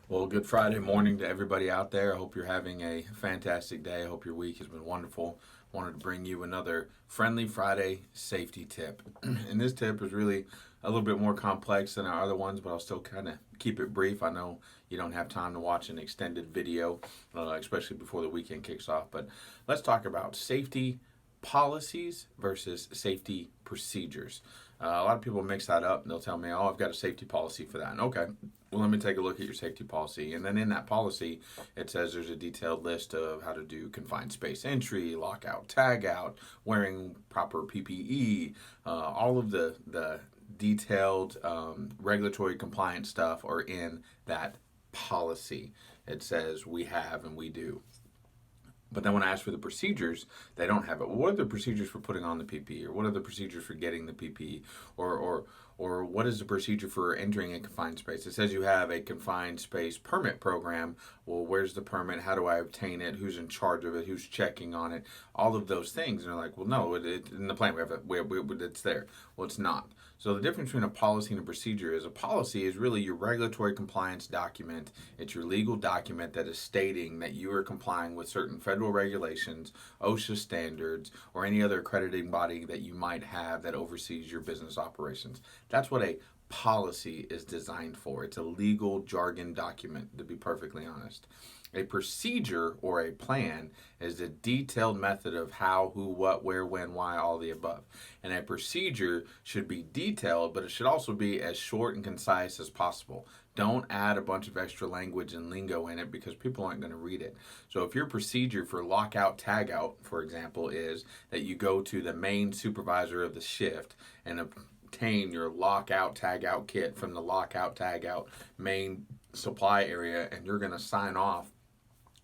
Well, good Friday morning to everybody out there. I hope you're having a fantastic day. I hope your week has been wonderful. Wanted to bring you another Friendly Friday safety tip. And this tip is really a little bit more complex than our other ones, but I'll still kind of keep it brief. I know you don't have time to watch an extended video, especially before the weekend kicks off. But let's talk about safety policies versus safety procedures. A lot of people mix that up and they'll tell me, oh, I've got a safety policy for that. And okay, well, let me take a look at your safety policy. And then in that policy, it says there's a detailed list of how to do confined space entry, lockout, tag out, wearing proper PPE, all of the detailed regulatory compliance stuff are in that policy. It says we have and we do. But then when I ask for the procedures, they don't have it. Well, what are the procedures for putting on the PPE, or what are the procedures for getting the PPE, or what is the procedure for entering a confined space? It says you have a confined space permit program. Well, where's the permit? How do I obtain it? Who's in charge of it? Who's checking on it? All of those things. And they're like, well, no, in the plan we have it. It's there. Well, it's not. So the difference between a policy and a procedure is a policy is really your regulatory compliance document. It's your legal document that is stating that you are complying with certain federal regulations, OSHA standards, or any other accrediting body that you might have that oversees your business operations. That's what a policy is designed for. It's a legal jargon document, to be perfectly honest. A procedure or a plan is a detailed method of how, who, what, where, when, why, all the above. And a procedure should be detailed, but it should also be as short and concise as possible. Don't add a bunch of extra language and lingo in it because people aren't going to read it. So if your procedure for lockout, tag out, for example, is that you go to the main supervisor of the shift and obtain your lockout, tag out kit from the lockout, tag out main supply area, and you're going to sign off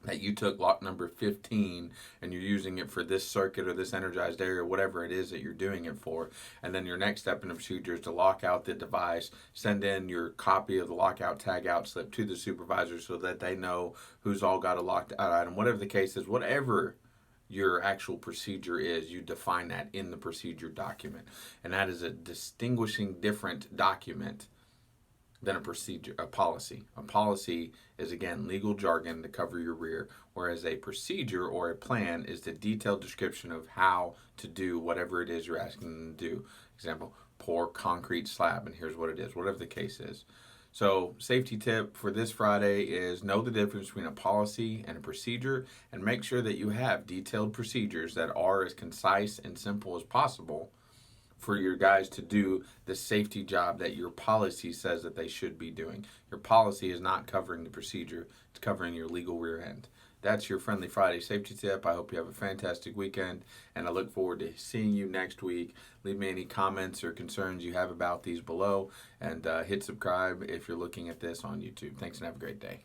that you took lot number 15 and you're using it for this circuit or this energized area, whatever it is that you're doing it for. And then your next step in the procedure is to lock out the device, send in your copy of the lockout tag out slip to the supervisor so that they know who's all got a locked out item. Whatever the case is, whatever your actual procedure is, you define that in the procedure document. And that is a distinguishing different document than a procedure, a policy. A policy is, again, legal jargon to cover your rear, whereas a procedure or a plan is the detailed description of how to do whatever it is you're asking them to do. Example, pour concrete slab, and here's what it is, whatever the case is. So, safety tip for this Friday is know the difference between a policy and a procedure, and make sure that you have detailed procedures that are as concise and simple as possible for your guys to do the safety job that your policy says that they should be doing. Your policy is not covering the procedure, it's covering your legal rear end. That's your Friendly Friday safety tip. I hope you have a fantastic weekend, and I look forward to seeing you next week. Leave me any comments or concerns you have about these below, and hit subscribe if you're looking at this on YouTube. Thanks, and have a great day.